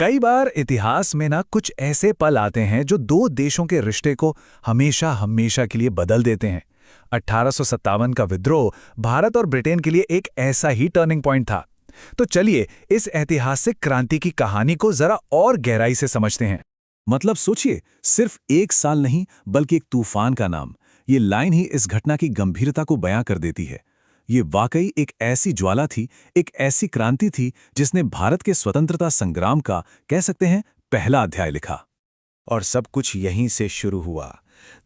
कई बार इतिहास में ना कुछ ऐसे पल आते हैं जो दो देशों के रिश्ते को हमेशा हमेशा के लिए बदल देते हैं। 1857 का विद्रोह भारत और ब्रिटेन के लिए एक ऐसा ही टर्निंग पॉइंट था। तो चलिए इस ऐतिहासिक क्रांति की कहानी को जरा और गहराई से समझते हैं। मतलब सोचिए, सिर्फ एक साल नहीं बल्कि एक तूफान का नाम। ये लाइन ही इस घटना की गंभीरता को बयां कर देती है। ये वाकई एक ऐसी ज्वाला थी, एक ऐसी क्रांति थी जिसने भारत के स्वतंत्रता संग्राम का, कह सकते हैं, पहला अध्याय लिखा। और सब कुछ यहीं से शुरू हुआ।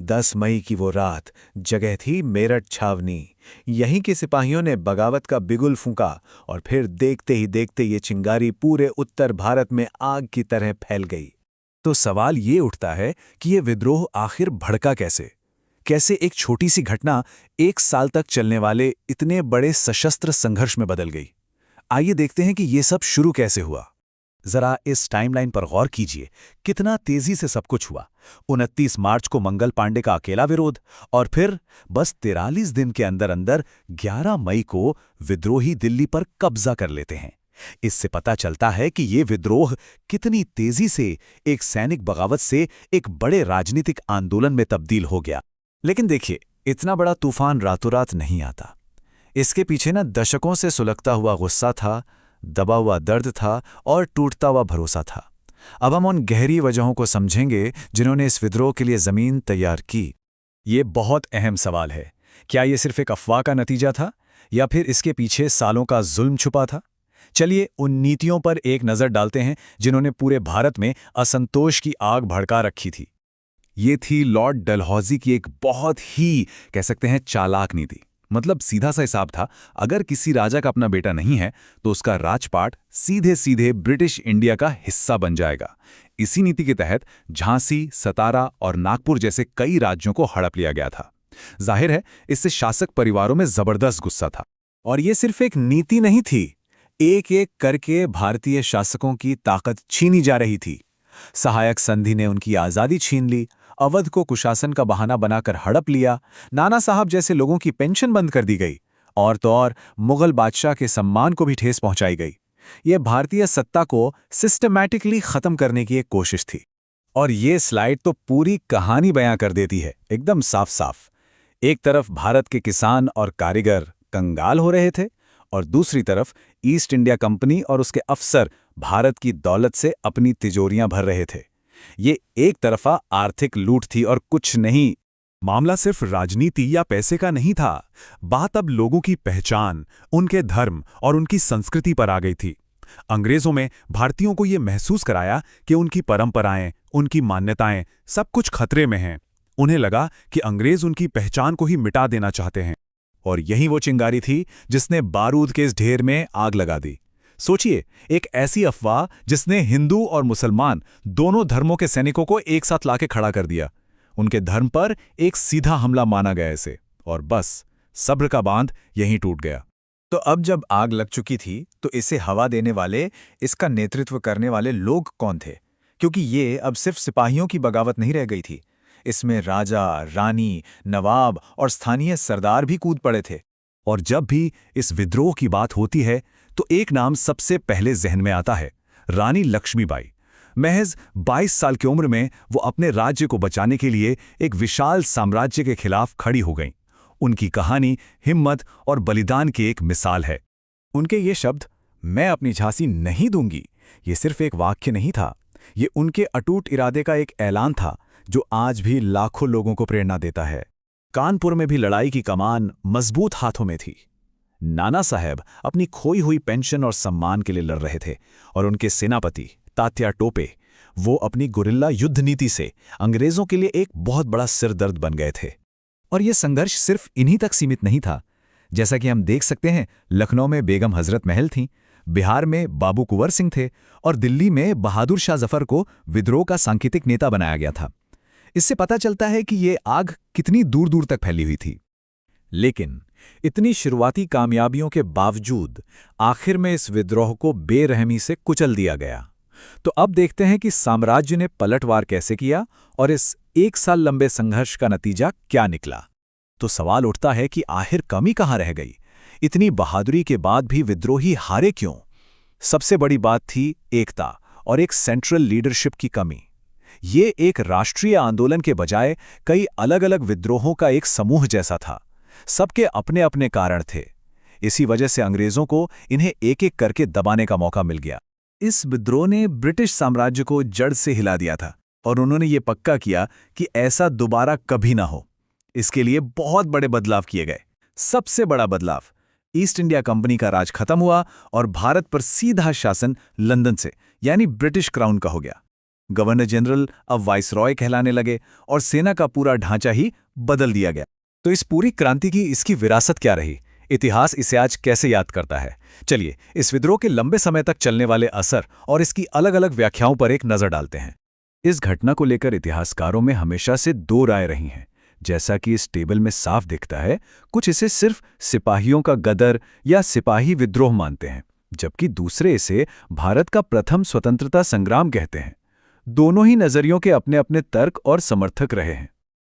10 मई की वो रात, जगह थी मेरठ छावनी। यहीं के सिपाहियों ने बगावत का बिगुल फूंका और फिर देखते ही देखते ये चिंगारी पूरे उत्तर भारत में आग की तरह फैल गई। तो सवाल ये उठता है कि ये विद्रोह आखिर भड़का कैसे? कैसे एक छोटी सी घटना एक साल तक चलने वाले इतने बड़े सशस्त्र संघर्ष में बदल गई? आइए देखते हैं कि ये सब शुरू कैसे हुआ। जरा इस टाइमलाइन पर गौर कीजिए, कितना तेजी से सब कुछ हुआ। 29 मार्च को मंगल पांडे का अकेला विरोध, और फिर बस 43 दिन के अंदर अंदर 11 मई को विद्रोही दिल्ली पर कब्जा कर लेते हैं। इससे पता चलता है कि ये विद्रोह कितनी तेजी से एक सैनिक बगावत से एक बड़े राजनीतिक आंदोलन में तब्दील हो गया। लेकिन देखिए, इतना बड़ा तूफान रातों रात नहीं आता। इसके पीछे ना दशकों से सुलगता हुआ गुस्सा था, दबा हुआ दर्द था और टूटता हुआ भरोसा था। अब हम उन गहरी वजहों को समझेंगे जिन्होंने इस विद्रोह के लिए जमीन तैयार की। ये बहुत अहम सवाल है। क्या ये सिर्फ एक अफवाह का नतीजा था, या फिर इसके पीछे सालों का जुल्म छुपा था? चलिए उन नीतियों पर एक नज़र डालते हैं जिन्होंने पूरे भारत में असंतोष की आग भड़का रखी थी। ये थी लॉर्ड डलहौजी की एक बहुत ही, कह सकते हैं, चालाक नीति। मतलब सीधा सा हिसाब था, अगर किसी राजा का अपना बेटा नहीं है तो उसका राजपाट सीधे सीधे ब्रिटिश इंडिया का हिस्सा बन जाएगा। इसी नीति के तहत झांसी, सतारा और नागपुर जैसे कई राज्यों को हड़प लिया गया था। जाहिर है, इससे शासक परिवारों में जबरदस्त गुस्सा था। और ये सिर्फ एक नीति नहीं थी, एक एक करके भारतीय शासकों की ताकत छीनी जा रही थी। सहायक संधि ने उनकी आज़ादी छीन ली, अवध को कुशासन का बहाना बनाकर हड़प लिया, नाना साहब जैसे लोगों की पेंशन बंद कर दी गई, और तो और मुगल बादशाह के सम्मान को भी ठेस पहुंचाई गई। यह भारतीय सत्ता को सिस्टमैटिकली खत्म करने की एक कोशिश थी। और ये स्लाइड तो पूरी कहानी बयां कर देती है, एकदम साफ साफ। एक तरफ भारत के किसान और कारीगर कंगाल हो रहे थे, और दूसरी तरफ ईस्ट इंडिया कंपनी और उसके अफसर भारत की दौलत से अपनी तिजोरियां भर रहे थे। ये एक तरफा आर्थिक लूट थी और कुछ नहीं। मामला सिर्फ राजनीति या पैसे का नहीं था। बात अब लोगों की पहचान, उनके धर्म और उनकी संस्कृति पर आ गई थी। अंग्रेजों में भारतीयों को ये महसूस कराया कि उनकी परंपराएं, उनकी मान्यताएं, सब कुछ खतरे में हैं। उन्हें लगा कि अंग्रेज उनकी पहचान को ही मिटा देना चाहते हैं। और यही वो चिंगारी थी जिसने बारूद के इस ढेर में आग लगा दी। सोचिए, एक ऐसी अफवाह जिसने हिंदू और मुसलमान दोनों धर्मों के सैनिकों को एक साथ लाके खड़ा कर दिया। उनके धर्म पर एक सीधा हमला माना गया इसे, और बस सब्र का बांध यहीं टूट गया। तो अब जब आग लग चुकी थी तो इसे हवा देने वाले, इसका नेतृत्व करने वाले लोग कौन थे? क्योंकि ये अब सिर्फ सिपाहियों की बगावत नहीं रह गई थी। इसमें राजा, रानी, नवाब और स्थानीय सरदार भी कूद पड़े थे। और जब भी इस विद्रोह की बात होती है तो एक नाम सबसे पहले जहन में आता है, रानी लक्ष्मीबाई। महज 22 साल की उम्र में वो अपने राज्य को बचाने के लिए एक विशाल साम्राज्य के खिलाफ खड़ी हो गईं। उनकी कहानी हिम्मत और बलिदान की एक मिसाल है। उनके ये शब्द, मैं अपनी झांसी नहीं दूंगी, ये सिर्फ एक वाक्य नहीं था। ये उनके अटूट इरादे का एक ऐलान था जो आज भी लाखों लोगों को प्रेरणा देता है। कानपुर में भी लड़ाई की कमान मजबूत हाथों में थी। नाना साहब अपनी खोई हुई पेंशन और सम्मान के लिए लड़ रहे थे, और उनके सेनापति तात्या टोपे, वो अपनी गुरिल्ला युद्ध नीति से अंग्रेजों के लिए एक बहुत बड़ा सिरदर्द बन गए थे। और यह संघर्ष सिर्फ इन्हीं तक सीमित नहीं था। जैसा कि हम देख सकते हैं, लखनऊ में बेगम हजरत महल थीं, बिहार में बाबू कुंवर सिंह थे, और दिल्ली में बहादुर शाह जफर को विद्रोह का सांकेतिक नेता बनाया गया था। इससे पता चलता है कि ये आग कितनी दूर दूर तक फैली हुई थी। लेकिन इतनी शुरुआती कामयाबियों के बावजूद आखिर में इस विद्रोह को बेरहमी से कुचल दिया गया। तो अब देखते हैं कि साम्राज्य ने पलटवार कैसे किया और इस एक साल लंबे संघर्ष का नतीजा क्या निकला। तो सवाल उठता है कि आखिर कमी कहाँ रह गई? इतनी बहादुरी के बाद भी विद्रोही हारे क्यों? सबसे बड़ी बात थी एकता और एक सेंट्रल लीडरशिप की कमी। ये एक राष्ट्रीय आंदोलन के बजाय कई अलग-अलग विद्रोहों का एक समूह जैसा था। सबके अपने अपने कारण थे। इसी वजह से अंग्रेजों को इन्हें एक-एक करके दबाने का मौका मिल गया। इस विद्रोह ने ब्रिटिश साम्राज्य को जड़ से हिला दिया था और उन्होंने ये पक्का किया कि ऐसा दोबारा कभी ना हो। इसके लिए बहुत बड़े बदलाव किए गए। सबसे बड़ा बदलाव, ईस्ट इंडिया कंपनी का राज खत्म हुआ और भारत पर सीधा शासन लंदन से यानी ब्रिटिश क्राउन का हो गया। गवर्नर जनरल अब वाइसरॉय कहलाने लगे और सेना का पूरा ढांचा ही बदल दिया गया। तो इस पूरी क्रांति की इसकी विरासत क्या रही? इतिहास इसे आज कैसे याद करता है? चलिए इस विद्रोह के लंबे समय तक चलने वाले असर और इसकी अलग-अलग व्याख्याओं पर एक नजर डालते हैं। इस घटना को लेकर इतिहासकारों में हमेशा से दो राय रही हैं। जैसा कि इस टेबल में साफ दिखता है, कुछ इसे सिर्फ सिपाहियों का गदर या सिपाही विद्रोह मानते हैं, जबकि दूसरे इसे भारत का प्रथम स्वतंत्रता संग्राम कहते हैं। दोनों ही नजरियों के अपने अपने तर्क और समर्थक रहे हैं।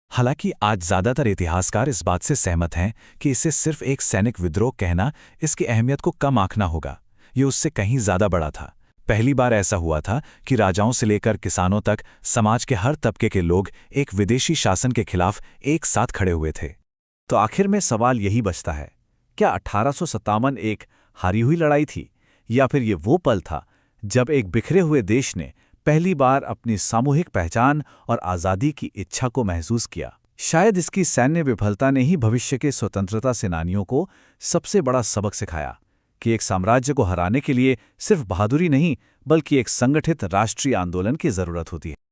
हालांकि आज ज्यादातर इतिहासकार इस बात से सहमत हैं कि इसे सिर्फ एक सैनिक विद्रोह कहना इसकी अहमियत को कम आंकना होगा। ये उससे कहीं ज्यादा बड़ा था। पहली बार ऐसा हुआ था कि राजाओं से लेकर किसानों तक समाज के हर तबके के लोग एक विदेशी शासन के खिलाफ एक साथ खड़े हुए थे। तो आखिर में सवाल यही बचता है, क्या 1857 एक हारी हुई लड़ाई थी, या फिर ये वो पल था जब एक बिखरे हुए देश ने पहली बार अपनी सामूहिक पहचान और आज़ादी की इच्छा को महसूस किया? शायद इसकी सैन्य विफलता ने ही भविष्य के स्वतंत्रता सेनानियों को सबसे बड़ा सबक सिखाया कि एक साम्राज्य को हराने के लिए सिर्फ बहादुरी नहीं, बल्कि एक संगठित राष्ट्रीय आंदोलन की जरूरत होती है।